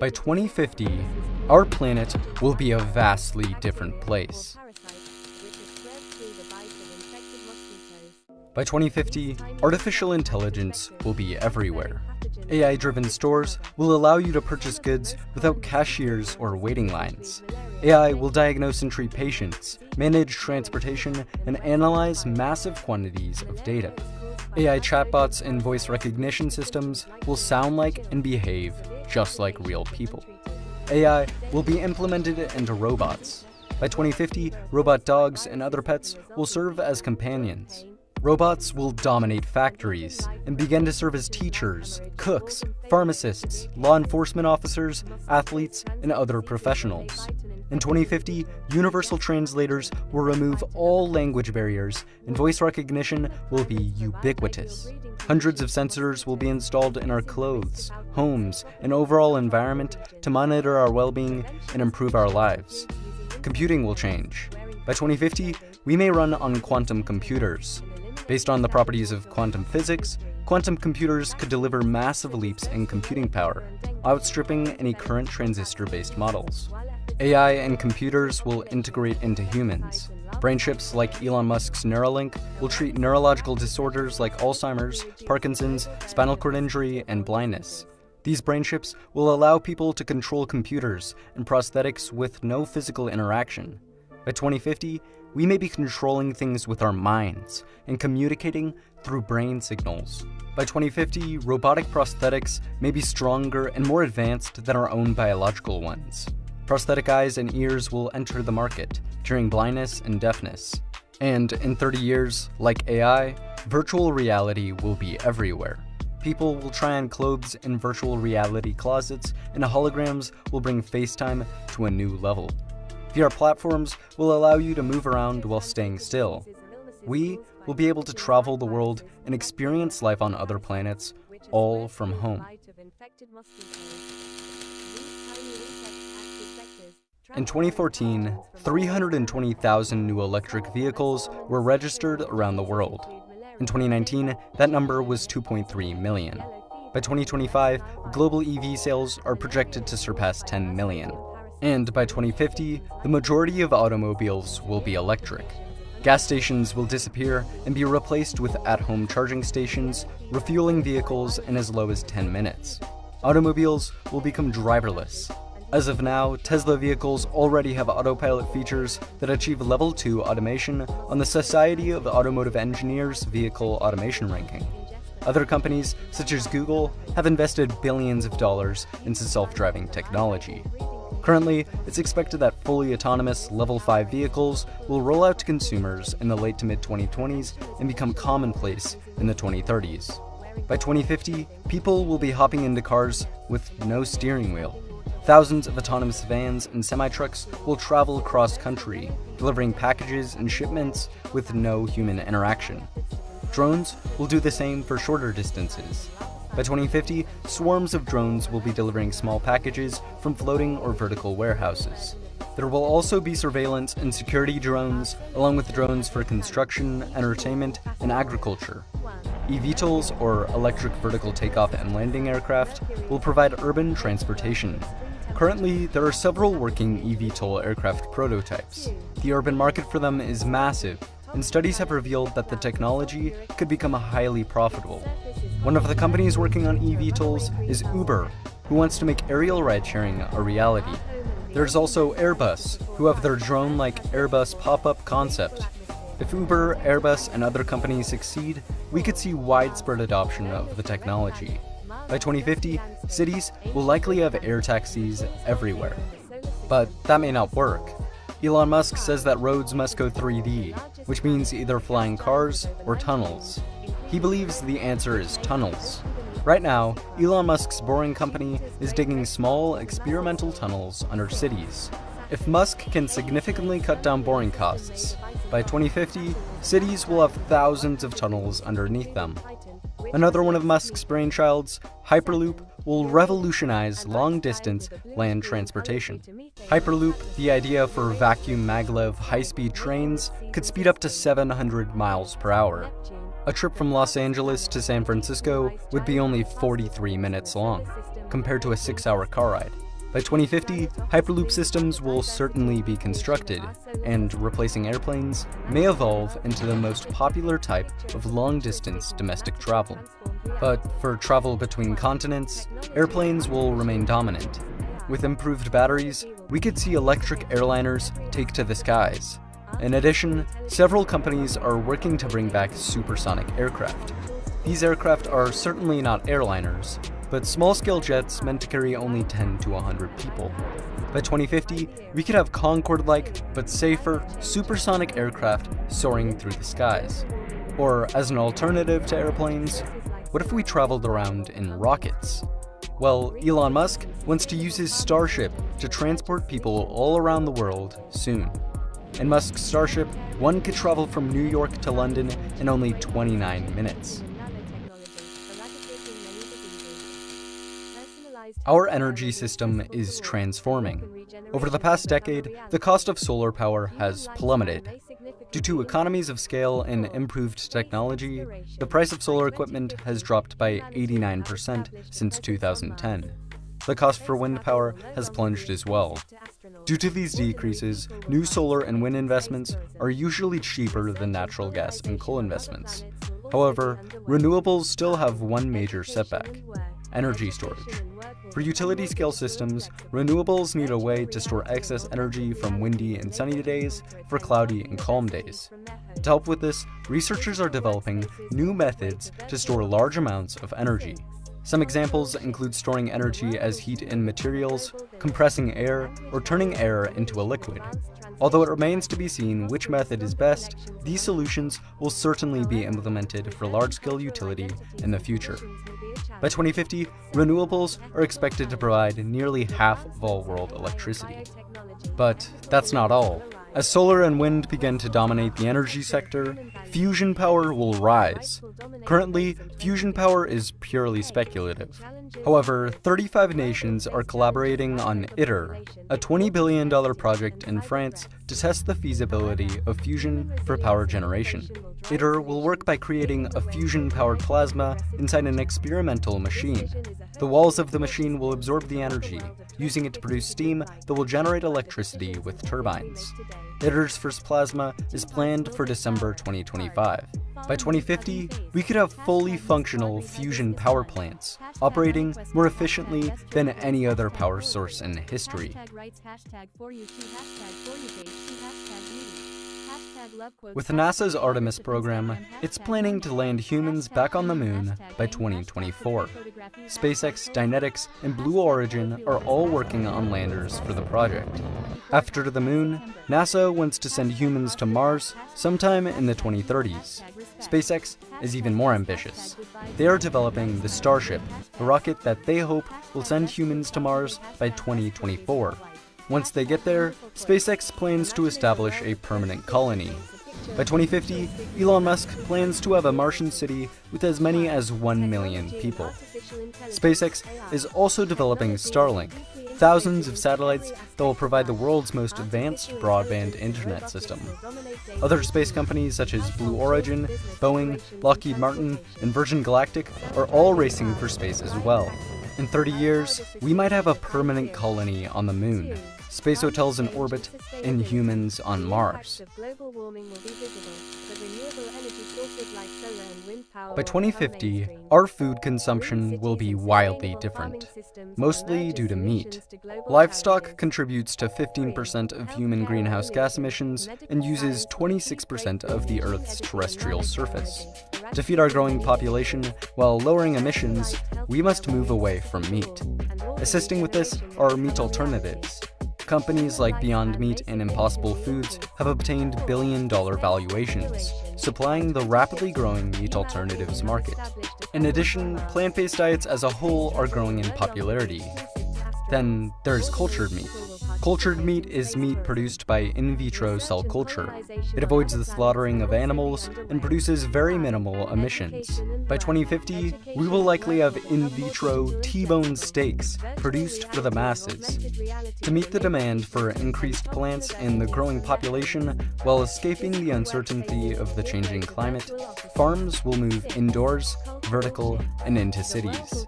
By 2050, our planet will be a vastly different place. By 2050, artificial intelligence will be everywhere. AI-driven stores will allow you to purchase goods without cashiers or waiting lines. AI will diagnose and treat patients, manage transportation, and analyze massive quantities of data. AI chatbots and voice recognition systems will sound like and behave just like real people. AI will be implemented into robots. By 2050, robot dogs and other pets will serve as companions. Robots will dominate factories and begin to serve as teachers, cooks, pharmacists, law enforcement officers, athletes, and other professionals. In 2050, universal translators will remove all language barriers, and voice recognition will be ubiquitous. Hundreds of sensors will be installed in our clothes, homes, and overall environment to monitor our well-being and improve our lives. Computing will change. By 2050, we may run on quantum computers. Based on the properties of quantum physics, quantum computers could deliver massive leaps in computing power, outstripping any current transistor-based models. AI and computers will integrate into humans. Brain chips like Elon Musk's Neuralink will treat neurological disorders like Alzheimer's, Parkinson's, spinal cord injury, and blindness. These brain chips will allow people to control computers and prosthetics with no physical interaction. By 2050, we may be controlling things with our minds and communicating through brain signals. By 2050, robotic prosthetics may be stronger and more advanced than our own biological ones. Prosthetic eyes and ears will enter the market, curing blindness and deafness. And in 30 years, like AI, virtual reality will be everywhere. People will try on clothes in virtual reality closets, and holograms will bring FaceTime to a new level. VR platforms will allow you to move around while staying still. We will be able to travel the world and experience life on other planets, all from home. In 2014, 320,000 new electric vehicles were registered around the world. In 2019, that number was 2.3 million. By 2025, global EV sales are projected to surpass 10 million. And by 2050, the majority of automobiles will be electric. Gas stations will disappear and be replaced with at-home charging stations, refueling vehicles in as low as 10 minutes. Automobiles will become driverless. As of now, Tesla vehicles already have autopilot features that achieve Level 2 automation on the Society of Automotive Engineers Vehicle Automation Ranking. Other companies, such as Google, have invested billions of dollars into self-driving technology. Currently, it's expected that fully autonomous Level 5 vehicles will roll out to consumers in the late to mid-2020s and become commonplace in the 2030s. By 2050, people will be hopping into cars with no steering wheel. Thousands of autonomous vans and semi-trucks will travel across country, delivering packages and shipments with no human interaction. Drones will do the same for shorter distances. By 2050, swarms of drones will be delivering small packages from floating or vertical warehouses. There will also be surveillance and security drones, along with drones for construction, entertainment, and agriculture. eVTOLs, or electric vertical takeoff and landing aircraft, will provide urban transportation. Currently, there are several working eVTOL aircraft prototypes. The urban market for them is massive, and studies have revealed that the technology could become highly profitable. One of the companies working on eVTOLs is Uber, who wants to make aerial ride-sharing a reality. There's also Airbus, who have their drone-like Airbus pop-up concept. If Uber, Airbus, and other companies succeed, we could see widespread adoption of the technology. By 2050, cities will likely have air taxis everywhere. But that may not work. Elon Musk says that roads must go 3D, which means either flying cars or tunnels. He believes the answer is tunnels. Right now, Elon Musk's Boring Company is digging small, experimental tunnels under cities. If Musk can significantly cut down boring costs, by 2050, cities will have thousands of tunnels underneath them. Another one of Musk's brainchilds, Hyperloop, will revolutionize long-distance land transportation. Hyperloop, the idea for vacuum maglev high-speed trains, could speed up to 700 miles per hour. A trip from Los Angeles to San Francisco would be only 43 minutes long, compared to a 6-hour car ride. By 2050, Hyperloop systems will certainly be constructed, and replacing airplanes may evolve into the most popular type of long-distance domestic travel. But for travel between continents, airplanes will remain dominant. With improved batteries, we could see electric airliners take to the skies. In addition, several companies are working to bring back supersonic aircraft. These aircraft are certainly not airliners, but small-scale jets meant to carry only 10 to 100 people. By 2050, we could have Concorde-like, but safer, supersonic aircraft soaring through the skies. Or, as an alternative to airplanes, what if we traveled around in rockets? Well, Elon Musk wants to use his Starship to transport people all around the world soon. In Musk's Starship, one could travel from New York to London in only 29 minutes. Our energy system is transforming. Over the past decade, the cost of solar power has plummeted. Due to economies of scale and improved technology, the price of solar equipment has dropped by 89% since 2010. The cost for wind power has plunged as well. Due to these decreases, new solar and wind investments are usually cheaper than natural gas and coal investments. However, renewables still have one major setback: energy storage. For utility-scale systems, renewables need a way to store excess energy from windy and sunny days for cloudy and calm days. To help with this, researchers are developing new methods to store large amounts of energy. Some examples include storing energy as heat in materials, compressing air, or turning air into a liquid. Although it remains to be seen which method is best, these solutions will certainly be implemented for large-scale utility in the future. By 2050, renewables are expected to provide nearly half of all world electricity. But that's not all. As solar and wind begin to dominate the energy sector, fusion power will rise. Currently, fusion power is purely speculative. However, 35 nations are collaborating on ITER, a $20 billion project in France to test the feasibility of fusion for power generation. ITER will work by creating a fusion-powered plasma inside an experimental machine. The walls of the machine will absorb the energy, using it to produce steam that will generate electricity with turbines. ITER's first plasma is planned for December 2025. By 2050, we could have fully functional fusion power plants, operating more efficiently than any other power source in history. With NASA's Artemis program, it's planning to land humans back on the moon by 2024. SpaceX, Dynetics, and Blue Origin are all working on landers for the project. After the moon, NASA wants to send humans to Mars sometime in the 2030s. SpaceX is even more ambitious. They are developing the Starship, a rocket that they hope will send humans to Mars by 2024. Once they get there, SpaceX plans to establish a permanent colony. By 2050, Elon Musk plans to have a Martian city with as many as 1 million people. SpaceX is also developing Starlink, thousands of satellites that will provide the world's most advanced broadband internet system. Other space companies such as Blue Origin, Boeing, Lockheed Martin, and Virgin Galactic are all racing for space as well. In 30 years, we might have a permanent colony on the moon, space hotels in orbit, and humans on Mars. By 2050, our food consumption will be wildly different, mostly due to meat. Livestock contributes to 15% of human greenhouse gas emissions and uses 26% of the Earth's terrestrial surface. To feed our growing population while lowering emissions, we must move away from meat. Assisting with this are meat alternatives. Companies like Beyond Meat and Impossible Foods have obtained billion-dollar valuations, supplying the rapidly growing meat alternatives market. In addition, plant-based diets as a whole are growing in popularity. Then there's cultured meat. Cultured meat is meat produced by in vitro cell culture. It avoids the slaughtering of animals and produces very minimal emissions. By 2050, we will likely have in vitro T-bone steaks produced for the masses. To meet the demand for increased plants and the growing population while escaping the uncertainty of the changing climate, farms will move indoors, vertical, and into cities.